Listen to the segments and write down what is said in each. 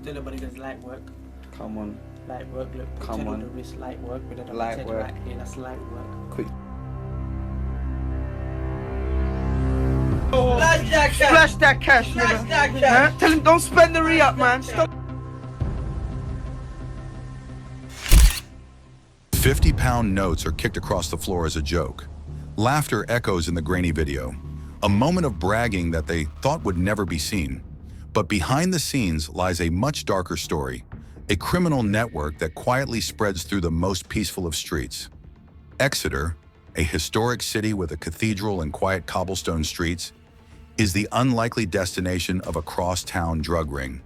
Still nobody does light work. Come on. Light work, look. Come on. The wrist, light work. With the Light work. Right here, that's light work. Quick. Splash that cash! Splash that cash, Splash nigga. that cash! Huh? Tell him don't spend the re-up, man. Stop. 50-pound notes are kicked across the floor as a joke. Laughter echoes in the grainy video. A moment of bragging that they thought would never be seen. But behind the scenes lies a much darker story. A criminal network that quietly spreads through the most peaceful of streets. Exeter, a historic city with a cathedral and quiet cobblestone streets, is the unlikely destination of a cross-town drug ring.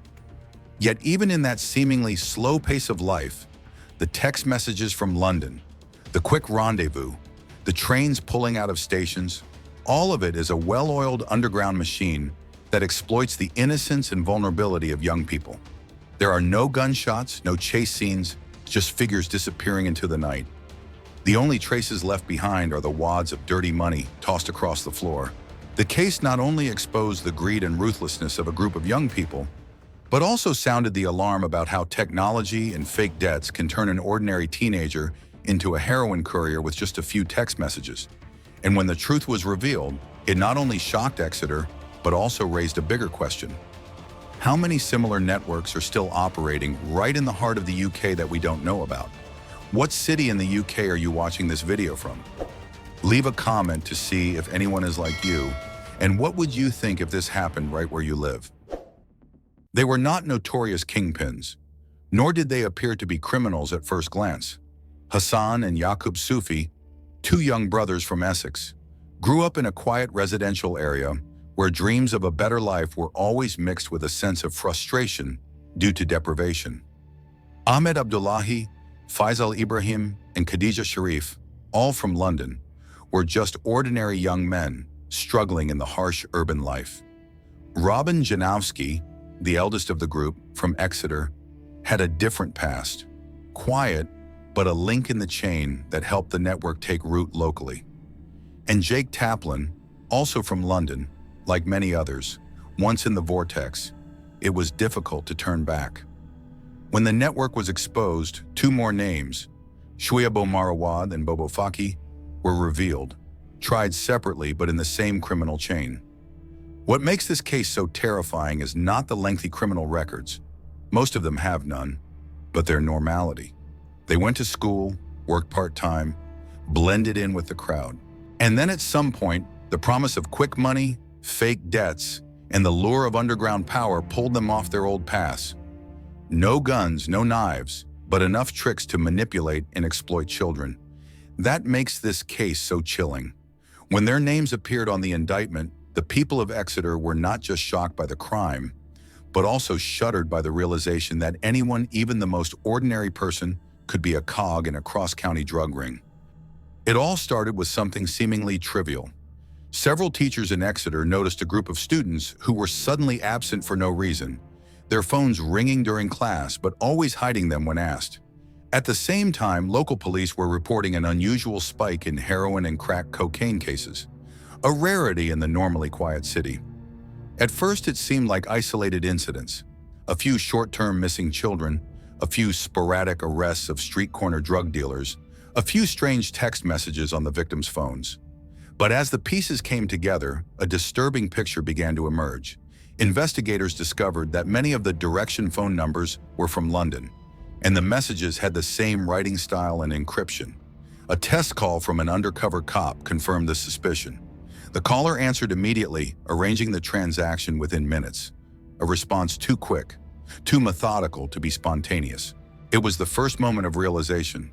Yet even in that seemingly slow pace of life, the text messages from London, the quick rendezvous, the trains pulling out of stations, all of it is a well-oiled underground machine that exploits the innocence and vulnerability of young people. There are no gunshots, no chase scenes, just figures disappearing into the night. The only traces left behind are the wads of dirty money tossed across the floor. The case not only exposed the greed and ruthlessness of a group of young people, but also sounded the alarm about how technology and fake debts can turn an ordinary teenager into a heroin courier with just a few text messages. And when the truth was revealed, it not only shocked Exeter, but also raised a bigger question. How many similar networks are still operating right in the heart of the UK that we don't know about? What city in the UK are you watching this video from? Leave a comment to see if anyone is like you, and what would you think if this happened right where you live? They were not notorious kingpins, nor did they appear to be criminals at first glance. Hassan and Yaqub Sufi, two young brothers from Essex, grew up in a quiet residential area where dreams of a better life were always mixed with a sense of frustration due to deprivation. Ahmed Abdullahi, Faisal Ibrahim, and Khadija Sharif, all from London, were just ordinary young men struggling in the harsh urban life. Robin Janowski, the eldest of the group from Exeter, had a different past, quiet, but a link in the chain that helped the network take root locally. And Jake Taplin, also from London, like many others, once in the vortex, it was difficult to turn back. When the network was exposed, two more names, Shuaib Marawad and Bobo Faki, were revealed, tried separately but in the same criminal chain. What makes this case so terrifying is not the lengthy criminal records. Most of them have none, but their normality. They went to school, worked part-time, blended in with the crowd. And then at some point, the promise of quick money, fake debts, and the lure of underground power pulled them off their old paths. No guns, no knives, but enough tricks to manipulate and exploit children. That makes this case so chilling. When their names appeared on the indictment, the people of Exeter were not just shocked by the crime, but also shuddered by the realization that anyone, even the most ordinary person, could be a cog in a cross-county drug ring. It all started with something seemingly trivial. Several teachers in Exeter noticed a group of students who were suddenly absent for no reason, their phones ringing during class but always hiding them when asked. At the same time, local police were reporting an unusual spike in heroin and crack cocaine cases, a rarity in the normally quiet city. At first, it seemed like isolated incidents, a few short-term missing children, a few sporadic arrests of street corner drug dealers, a few strange text messages on the victims' phones. But as the pieces came together, a disturbing picture began to emerge. Investigators discovered that many of the direction phone numbers were from London, and the messages had the same writing style and encryption. A test call from an undercover cop confirmed the suspicion. The caller answered immediately, arranging the transaction within minutes. A response too quick, too methodical to be spontaneous. It was the first moment of realization.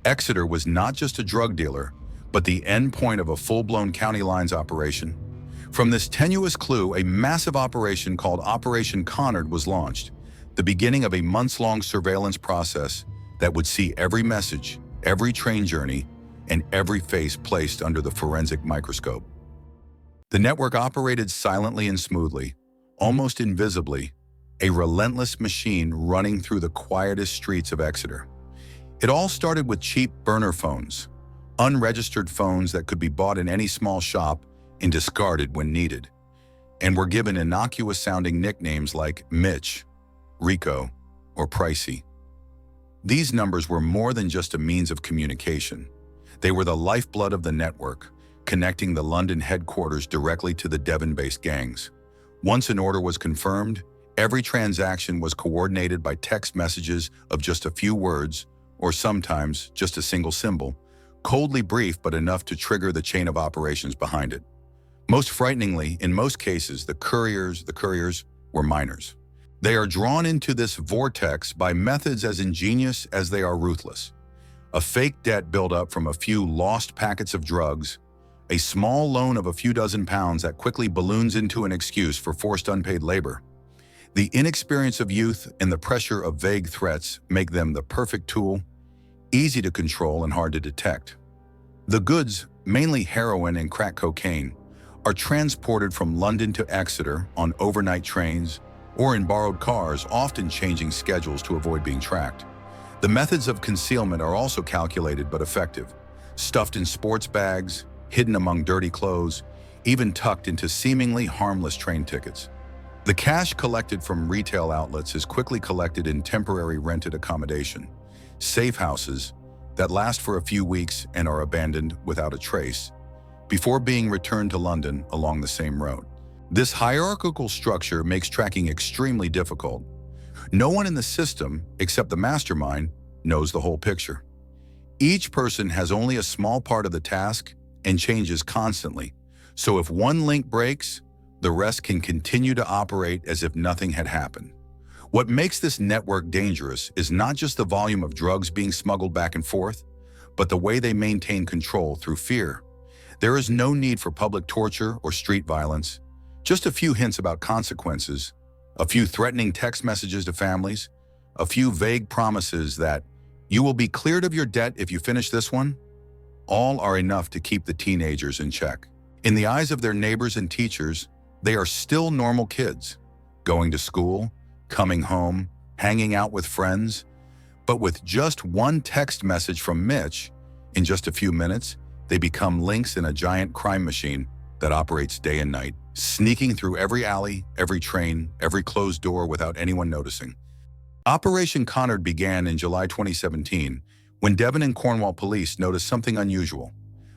Exeter was not just a drug dealer, but the end point of a full-blown county lines operation. From this tenuous clue, a massive operation called Operation Connard was launched, the beginning of a months-long surveillance process that would see every message, every train journey, and every face placed under the forensic microscope. The network operated silently and smoothly, almost invisibly, a relentless machine running through the quietest streets of Exeter. It all started with cheap burner phones, unregistered phones that could be bought in any small shop and discarded when needed, and were given innocuous-sounding nicknames like Mitch, RICO, or pricey. These numbers were more than just a means of communication. They were the lifeblood of the network, connecting the London headquarters directly to the Devon-based gangs. Once an order was confirmed, every transaction was coordinated by text messages of just a few words, or sometimes just a single symbol, coldly brief but enough to trigger the chain of operations behind it. Most frighteningly, in most cases, the couriers were minors. They are drawn into this vortex by methods as ingenious as they are ruthless. A fake debt built up from a few lost packets of drugs, a small loan of a few dozen pounds that quickly balloons into an excuse for forced unpaid labor. The inexperience of youth and the pressure of vague threats make them the perfect tool, easy to control and hard to detect. The goods, mainly heroin and crack cocaine, are transported from London to Exeter on overnight trains or in borrowed cars, often changing schedules to avoid being tracked. The methods of concealment are also calculated but effective, stuffed in sports bags, hidden among dirty clothes, even tucked into seemingly harmless train tickets. The cash collected from retail outlets is quickly collected in temporary rented accommodation, safe houses that last for a few weeks and are abandoned without a trace, before being returned to London along the same road. This hierarchical structure makes tracking extremely difficult. No one in the system, except the mastermind, knows the whole picture. Each person has only a small part of the task and changes constantly, so if one link breaks, the rest can continue to operate as if nothing had happened. What makes this network dangerous is not just the volume of drugs being smuggled back and forth, but the way they maintain control through fear. There is no need for public torture or street violence, just a few hints about consequences, a few threatening text messages to families, a few vague promises that you will be cleared of your debt if you finish this one. All are enough to keep the teenagers in check. In the eyes of their neighbors and teachers, they are still normal kids, going to school, coming home, hanging out with friends. But with just one text message from Mitch, in just a few minutes, they become links in a giant crime machine that operates day and night, sneaking through every alley, every train, every closed door without anyone noticing. Operation Connard began in July 2017 when Devon and Cornwall police noticed something unusual: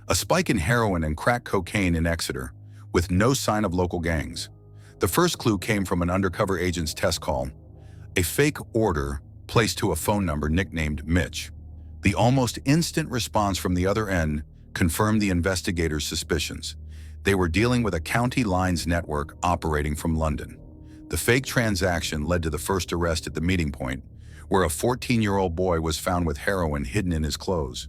a spike in heroin and crack cocaine in Exeter, with no sign of local gangs. The first clue came from an undercover agent's test call, a fake order placed to a phone number nicknamed Mitch. The almost instant response from the other end confirmed the investigators' suspicions. They were dealing with a county lines network operating from London. The fake transaction led to the first arrest at the meeting point, where a 14-year-old boy was found with heroin hidden in his clothes.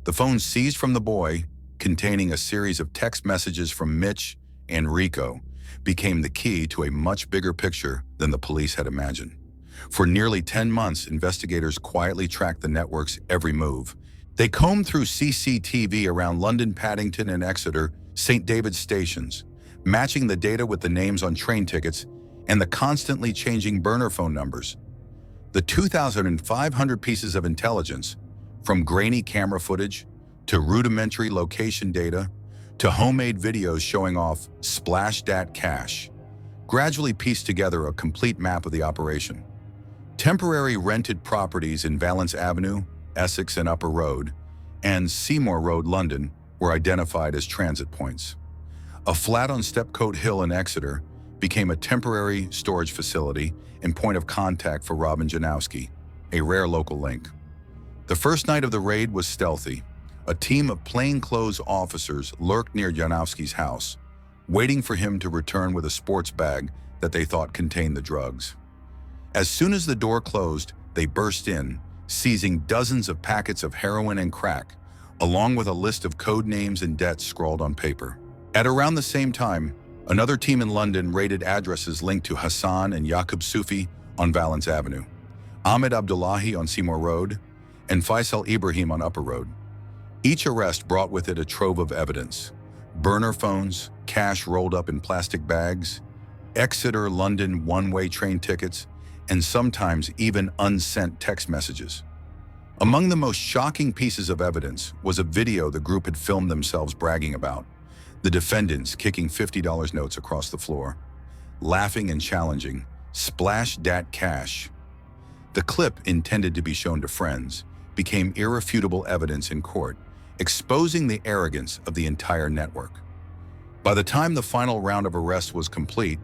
The phone seized from the boy, containing a series of text messages from Mitch and Rico, became the key to a much bigger picture than the police had imagined. For nearly 10 months, investigators quietly tracked the network's every move. They combed through CCTV around London, Paddington, and Exeter St. David's stations, matching the data with the names on train tickets and the constantly changing burner phone numbers. The 2,500 pieces of intelligence, from grainy camera footage to rudimentary location data to homemade videos showing off splash-dat cash, gradually pieced together a complete map of the operation. Temporary rented properties in Valence Avenue, Essex and Upper Road, and Seymour Road, London, were identified as transit points. A flat on Stepcote Hill in Exeter became a temporary storage facility and point of contact for Robin Janowski, a rare local link. The first night of the raid was stealthy. A team of plainclothes officers lurked near Janowski's house, waiting for him to return with a sports bag that they thought contained the drugs. As soon as the door closed, they burst in, seizing dozens of packets of heroin and crack, along with a list of code names and debts scrawled on paper. At around the same time, another team in London raided addresses linked to Hassan and Yaqub Sufi on Valence Avenue, Ahmed Abdullahi on Seymour Road, and Faisal Ibrahim on Upper Road. Each arrest brought with it a trove of evidence: burner phones, cash rolled up in plastic bags, Exeter-London one-way train tickets, and sometimes even unsent text messages. Among the most shocking pieces of evidence was a video the group had filmed themselves bragging about: the defendants kicking $50 notes across the floor, laughing and challenging, Splash Dat Cash. The clip, intended to be shown to friends, became irrefutable evidence in court, exposing the arrogance of the entire network. By the time the final round of arrests was complete,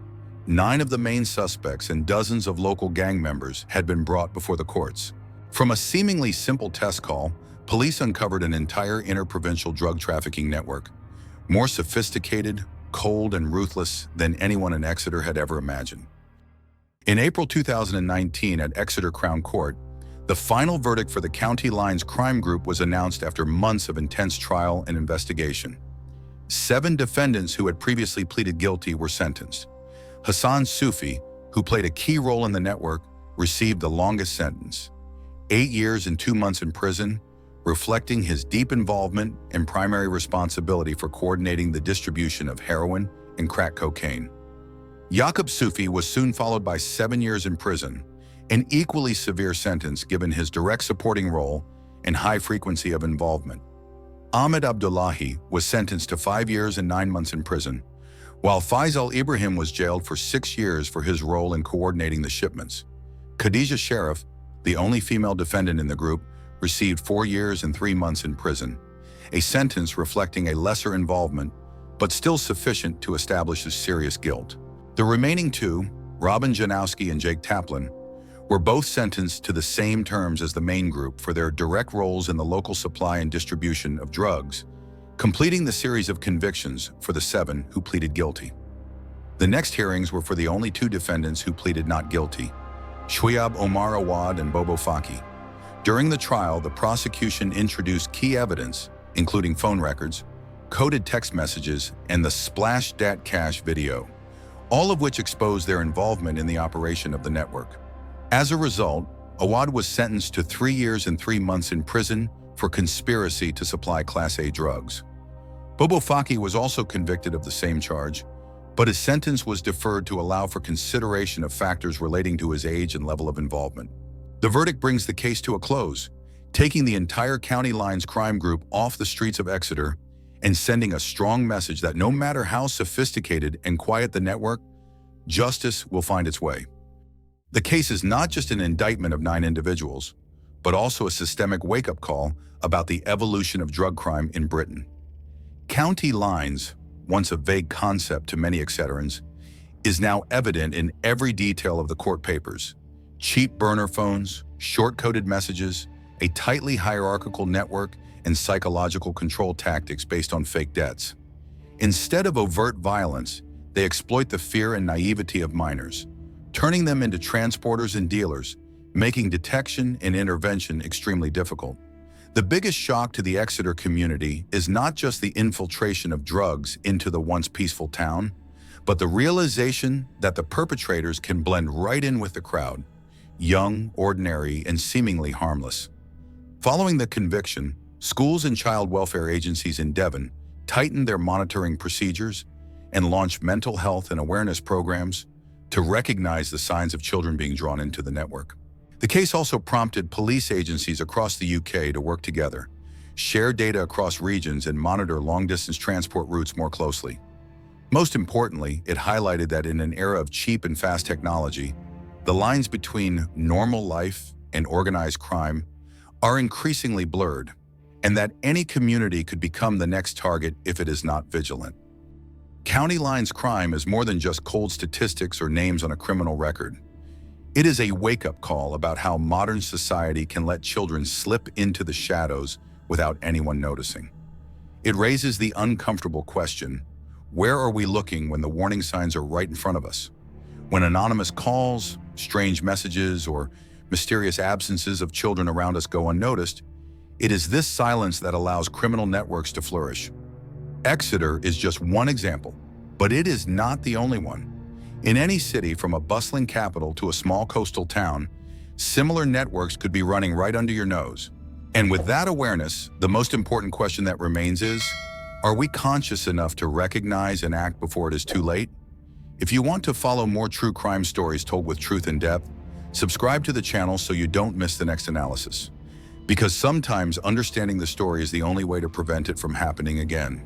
9 of the main suspects and dozens of local gang members had been brought before the courts. From a seemingly simple test call, police uncovered an entire interprovincial drug trafficking network, more sophisticated, cold, and ruthless than anyone in Exeter had ever imagined. In April 2019 at Exeter Crown Court, the final verdict for the County Lines crime group was announced after months of intense trial and investigation. 7 defendants who had previously pleaded guilty were sentenced. Hassan Sufi, who played a key role in the network, received the longest sentence, 8 years and 2 months in prison, reflecting his deep involvement and primary responsibility for coordinating the distribution of heroin and crack cocaine. Yaqub Sufi was soon followed by 7 years in prison, an equally severe sentence given his direct supporting role and high frequency of involvement. Ahmed Abdullahi was sentenced to 5 years and 9 months in prison, while Faisal Ibrahim was jailed for 6 years for his role in coordinating the shipments. Khadija Sharif, the only female defendant in the group, received 4 years and 3 months in prison, a sentence reflecting a lesser involvement, but still sufficient to establish his serious guilt. The remaining 2, Robin Janowski and Jake Taplin, were both sentenced to the same terms as the main group for their direct roles in the local supply and distribution of drugs, completing the series of convictions for the 7 who pleaded guilty. The next hearings were for the only 2 defendants who pleaded not guilty, Shwiab Omar Awad and Bobo Faki. During the trial, the prosecution introduced key evidence, including phone records, coded text messages, and the Splash Dat Cash video, all of which exposed their involvement in the operation of the network. As a result, Awad was sentenced to 3 years and 3 months in prison for conspiracy to supply Class A drugs. Bobo Faki was also convicted of the same charge, but his sentence was deferred to allow for consideration of factors relating to his age and level of involvement. The verdict brings the case to a close, taking the entire County Lines crime group off the streets of Exeter and sending a strong message that no matter how sophisticated and quiet the network, justice will find its way. The case is not just an indictment of 9 individuals, but also a systemic wake-up call about the evolution of drug crime in Britain. County Lines, once a vague concept to many Exeterans, is now evident in every detail of the court papers. Cheap burner phones, short-coded messages, a tightly hierarchical network, and psychological control tactics based on fake debts. Instead of overt violence, they exploit the fear and naivety of minors, turning them into transporters and dealers, making detection and intervention extremely difficult. The biggest shock to the Exeter community is not just the infiltration of drugs into the once peaceful town, but the realization that the perpetrators can blend right in with the crowd, young, ordinary, and seemingly harmless. Following the conviction, schools and child welfare agencies in Devon tightened their monitoring procedures and launched mental health and awareness programs to recognize the signs of children being drawn into the network. The case also prompted police agencies across the UK to work together, share data across regions, and monitor long-distance transport routes more closely. Most importantly, it highlighted that in an era of cheap and fast technology, the lines between normal life and organized crime are increasingly blurred, and that any community could become the next target if it is not vigilant. County Lines crime is more than just cold statistics or names on a criminal record. It is a wake-up call about how modern society can let children slip into the shadows without anyone noticing. It raises the uncomfortable question, where are we looking when the warning signs are right in front of us? When anonymous calls, strange messages, or mysterious absences of children around us go unnoticed, it is this silence that allows criminal networks to flourish. Exeter is just one example, but it is not the only one. In any city, from a bustling capital to a small coastal town, similar networks could be running right under your nose. And with that awareness, the most important question that remains is, are we conscious enough to recognize and act before it is too late? If you want to follow more true crime stories told with truth and depth, subscribe to the channel so you don't miss the next analysis. Because sometimes understanding the story is the only way to prevent it from happening again.